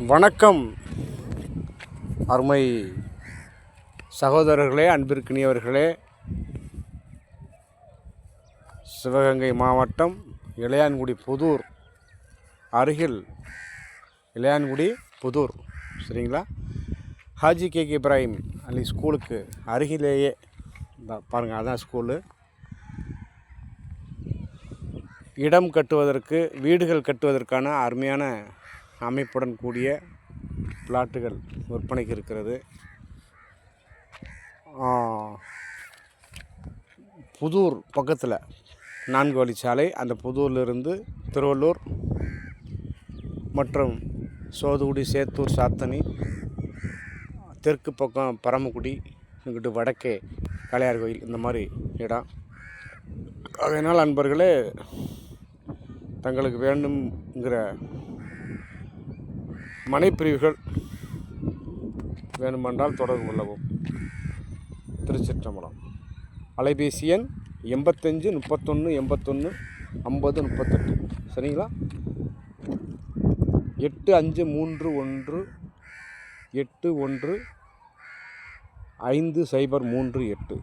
வணக்கம் அருமை சகோதரர்களே, அன்பிற்கினியவர்களே. சிவகங்கை மாவட்டம் இளையான்குடி புதூர் அருகில் இளையான்குடி புதூர் சரிங்களா, ஹாஜி கேகே இப்ராஹிம் அலி ஸ்கூலுக்கு அருகிலேயே பாருங்கள், அதான் ஸ்கூலு. இடம் கட்டுவதற்கு, வீடுகள் கட்டுவதற்கான அருமையான அமைப்புடன் கூடிய பிளாட்டுகள் விற்பனைக்கு இருக்கிறது. புதூர் பக்கத்தில் 4 வழிச்சாலை, அந்த புதூர்லேருந்து திருவள்ளூர் மற்றும் சோதுகுடி, சேத்தூர், சாத்தனி, தெற்கு பக்கம் பரமக்குடி, இங்கிட்டு வடக்கே காளையார் கோயில், இந்த மாதிரி இடம். அதனால் அன்பர்களே, தங்களுக்கு வேண்டுங்கிற மனைப்பிரிவுகள் வேண்டுமென்றால் தொடர்பு கொள்ளவும். திருச்சிற்றம்பலம். அலைபேசி எண் 85 31 81 50 38 சரிங்களா. 8531 81 5038.